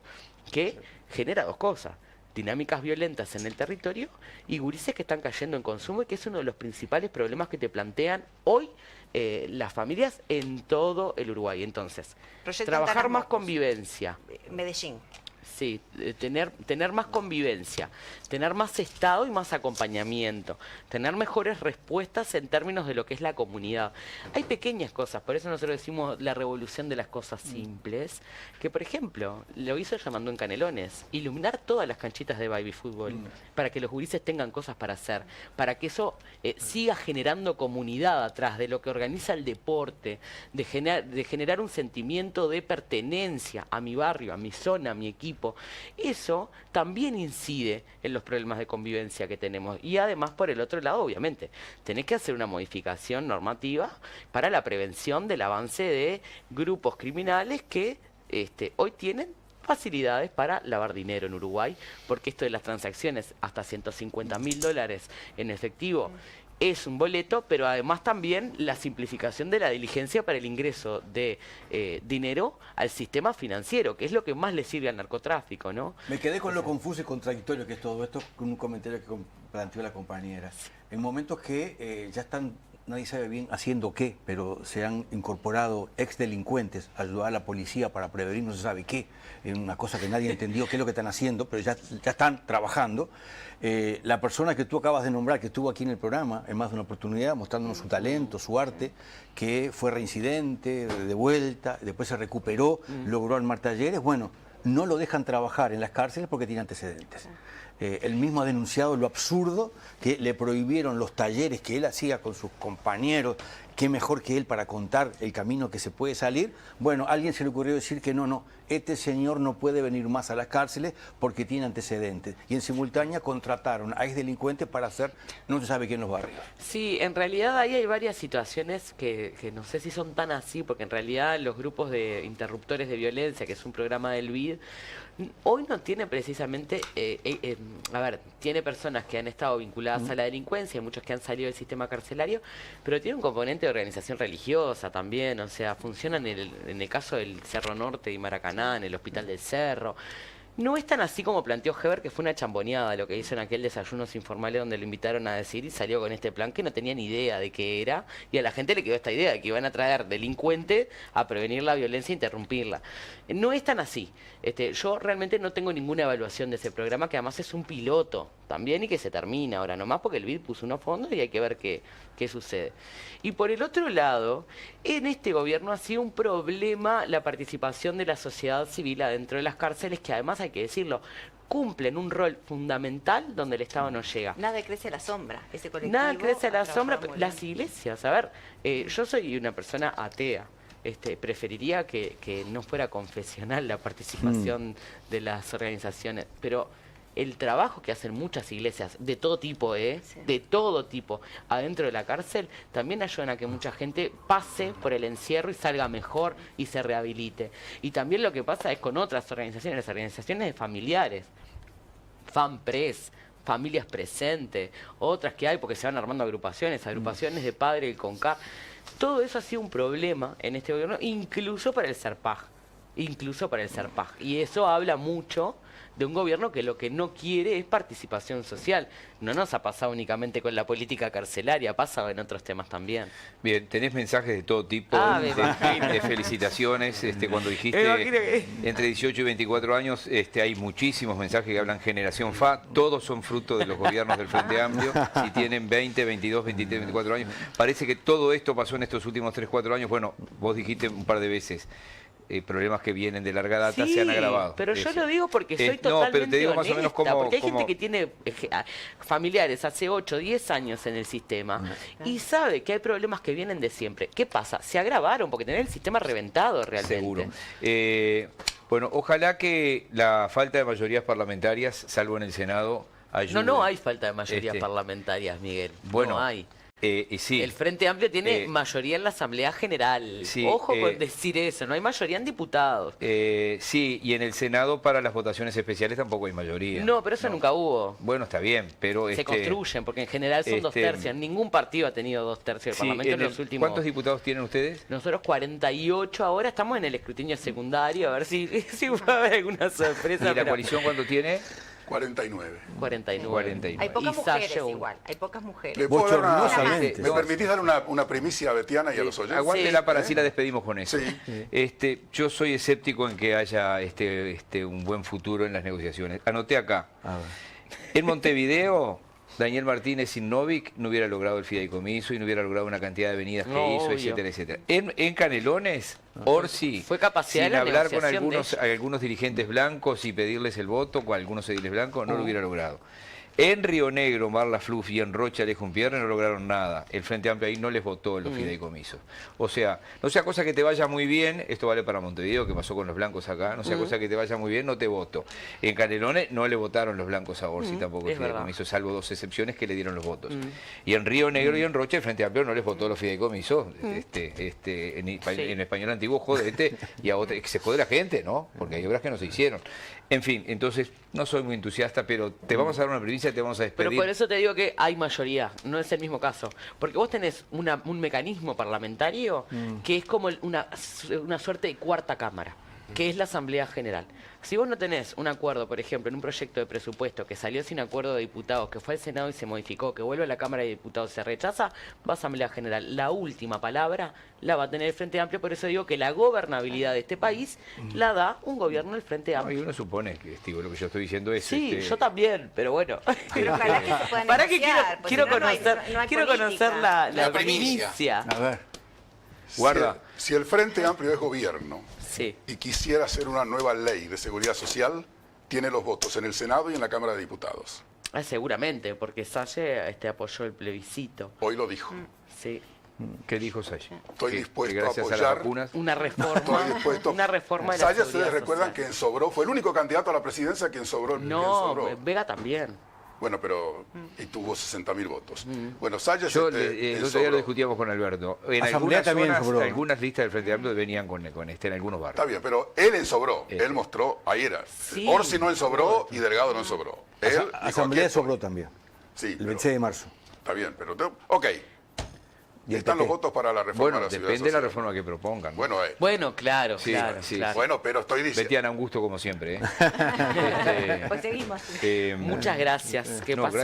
que genera dos cosas: dinámicas violentas en el territorio y gurises que están cayendo en consumo, y que es uno de los principales problemas que te plantean hoy las familias en todo el Uruguay. Entonces, trabajar más convivencia. Medellín. Sí, tener más convivencia, tener más Estado y más acompañamiento, tener mejores respuestas en términos de lo que es la comunidad. Hay pequeñas cosas, por eso nosotros decimos la revolución de las cosas simples, que por ejemplo, lo hizo llamando en Canelones, iluminar todas las canchitas de baby fútbol, para que los gurises tengan cosas para hacer, para que eso siga generando comunidad atrás de lo que organiza el deporte, de generar un sentimiento de pertenencia a mi barrio, a mi zona, a mi equipo. Eso también incide en los problemas de convivencia que tenemos. Y además, por el otro lado, obviamente, tenés que hacer una modificación normativa para la prevención del avance de grupos criminales que hoy tienen facilidades para lavar dinero en Uruguay, porque esto de las transacciones hasta $150.000 en efectivo es un boleto, pero además también la simplificación de la diligencia para el ingreso de dinero al sistema financiero, que es lo que más le sirve al narcotráfico, ¿no? Me quedé con lo confuso y contradictorio que es todo esto, con un comentario que planteó la compañera. En momentos que ya están, nadie sabe bien haciendo qué, pero se han incorporado exdelincuentes a ayudar a la policía para prevenir no se sabe qué, en una cosa que nadie entendió qué es lo que están haciendo, pero ya están trabajando. La persona que tú acabas de nombrar, que estuvo aquí en el programa en más de una oportunidad, mostrándonos su talento, su arte, que fue reincidente, de vuelta, después se recuperó, logró armar talleres, bueno, no lo dejan trabajar en las cárceles porque tiene antecedentes. Él mismo ha denunciado lo absurdo que le prohibieron los talleres que él hacía con sus compañeros. Qué mejor que él para contar el camino que se puede salir. Bueno, a alguien se le ocurrió decir que no, este señor no puede venir más a las cárceles porque tiene antecedentes. Y en simultánea contrataron a exdelincuentes para hacer no se sabe qué en los barrios. Sí, en realidad ahí hay varias situaciones que no sé si son tan así, porque en realidad los grupos de interruptores de violencia, que es un programa del BID, hoy no tiene precisamente, tiene personas que han estado vinculadas a la delincuencia, muchos que han salido del sistema carcelario, pero tiene un componente de organización religiosa también, o sea, funcionan en el caso del Cerro Norte y Maracaná, en el Hospital del Cerro. No es tan así como planteó Heber, que fue una chamboneada lo que hizo en aquel desayunos informales donde lo invitaron a decir y salió con este plan que no tenía ni idea de qué era, y a la gente le quedó esta idea de que iban a traer delincuentes a prevenir la violencia e interrumpirla. No es tan así. Yo realmente no tengo ninguna evaluación de ese programa, que además es un piloto también y que se termina ahora nomás porque el BID puso unos fondos y hay que ver qué sucede. Y por el otro lado, en este gobierno ha sido un problema la participación de la sociedad civil adentro de las cárceles, que además hay que decirlo, cumplen un rol fundamental donde el Estado no llega. Nada crece a la sombra, ese colectivo. Nada crece a la ha sombra. trabajado muy Las bien. iglesias, a ver, yo soy una persona atea. Preferiría que no fuera confesional la participación de las organizaciones, pero el trabajo que hacen muchas iglesias, de todo tipo, Sí. de todo tipo, adentro de la cárcel, también ayudan a que mucha gente pase por el encierro y salga mejor y se rehabilite. Y también lo que pasa es con otras organizaciones, las organizaciones de familiares, FAMPRES, Familias Presentes, otras que hay porque se van armando agrupaciones de padres, el CONCAR. Todo eso ha sido un problema en este gobierno, incluso para el SERPAJ. Y eso habla mucho de un gobierno que lo que no quiere es participación social. No nos ha pasado únicamente con la política carcelaria, ha pasado en otros temas también. Bien, tenés mensajes de todo tipo, Me imagino. de felicitaciones. Cuando dijiste Me imagino que- entre 18 y 24 años, hay muchísimos mensajes que hablan generación FA. Todos son fruto de los gobiernos del Frente Amplio. Si tienen 20, 22, 23, 24 años. Parece que todo esto pasó en estos últimos 3, 4 años. Bueno, vos dijiste un par de veces. Problemas que vienen de larga data se han agravado. Pero yo lo digo porque soy no, totalmente pero te digo más o menos honesta, cómo... porque hay gente que tiene familiares hace 8, 10 años en el sistema y sabe que hay problemas que vienen de siempre. ¿Qué pasa? Se agravaron porque tener el sistema reventado realmente. Seguro. Bueno, ojalá que la falta de mayorías parlamentarias, salvo en el Senado, ayude. No hay falta de mayorías parlamentarias, Miguel. Bueno, no hay. Sí. El Frente Amplio tiene mayoría en la Asamblea General. Sí, Ojo con decir eso, no hay mayoría en diputados. Sí, y en el Senado para las votaciones especiales tampoco hay mayoría. No, pero eso nunca hubo. Bueno, está bien, pero... Se construyen, porque en general son 2 tercios. Ningún partido ha tenido 2 tercios del Parlamento en los últimos... ¿Cuántos diputados tienen ustedes? Nosotros 48 ahora, estamos en el escrutinio secundario, a ver si va a haber alguna sorpresa. ¿Y la coalición cuánto tiene? 49. 49. Hay pocas Y mujeres Sayo. igual, hay pocas mujeres. ¿Le puedo dar Bochornosamente. ¿Me permitís dar una primicia a Betiana y a los oyentes? Aguántela Sí. para así la despedimos con eso. Sí. Yo soy escéptico en que haya un buen futuro en las negociaciones. Anoté acá. A ver. En Montevideo, Daniel Martínez sin Novik no hubiera logrado el fideicomiso y no hubiera logrado una cantidad de venidas que No, hizo, obvio. etcétera, etcétera. En Canelones, Orsi, Fue capacidad sin de la hablar con negociación de algunos dirigentes blancos y pedirles el voto, con algunos ediles blancos, no lo hubiera logrado. En Río Negro, Marla Fluff y en Rocha, Alejumpierre no lograron nada. El Frente Amplio ahí no les votó los fideicomisos. O sea, no sea cosa que te vaya muy bien, esto vale para Montevideo, que pasó con los blancos acá, no sea cosa que te vaya muy bien, no te voto. En Canelones no le votaron los blancos a Orsi tampoco el es verdad. fideicomiso, salvo 2 excepciones que le dieron los votos. Y en Río Negro y en Rocha, el Frente Amplio no les votó los fideicomisos. En español antiguo, jodete, y a otra, que se jode la gente, ¿no? Porque hay obras que no se hicieron. En fin, entonces, no soy muy entusiasta, pero te vamos a dar una primicia y te vamos a despedir. Pero por eso te digo que hay mayoría, no es el mismo caso. Porque vos tenés un mecanismo parlamentario que es como una suerte de cuarta cámara, que es la Asamblea General. Si vos no tenés un acuerdo, por ejemplo, en un proyecto de presupuesto que salió sin acuerdo de diputados, que fue al Senado y se modificó, que vuelve a la Cámara de Diputados y se rechaza, va a Asamblea General. La última palabra la va a tener el Frente Amplio, por eso digo que la gobernabilidad de este país la da un gobierno del Frente No, y Amplio. uno supone que lo que yo estoy diciendo es... Sí, yo también, pero bueno. Pero ojalá que se puedan ¿Para qué negociar, porque quiero si no, no hay- conocer, no hay quiero política. conocer la La primicia. primicia? A ver. Guarda. Si el Frente Amplio es gobierno Sí. y quisiera hacer una nueva ley de seguridad social, tiene los votos en el Senado y en la Cámara de Diputados. Seguramente, porque Salle apoyó el plebiscito. Hoy lo dijo. Sí. ¿Qué dijo Salle? Estoy Que dispuesto a gracias apoyar. las vacunas... Una reforma. Estoy dispuesto. Una reforma de la Saya, seguridad ustedes recuerdan social. que en Sobró fue el único candidato a la presidencia quien sobró. quien No, sobró. Vega también. Bueno, pero y tuvo 60.000 votos. Bueno, Saya Yo en el otro día Sobró. lo discutíamos con Alberto. En Asamblea algunas también zonas, sobró. algunas listas del Frente Amplio venían con en algunos barrios. Está bien, pero él en Sobró. Él mostró, ahí era. Sí. Orsi no en Sobró y Delgado no en Sobró. Él dijo, Asamblea aquí estoy. sobró también. Sí, El pero- 26 de marzo. está bien, pero... Ok, Y el Están PP. los votos para la reforma de Bueno, la seguridad depende de la social. reforma que propongan. Bueno, claro, Sí, claro, sí. claro. Bueno, pero estoy diciendo... Betiana, un gusto como siempre. Pues seguimos. Muchas gracias. Que No, pasen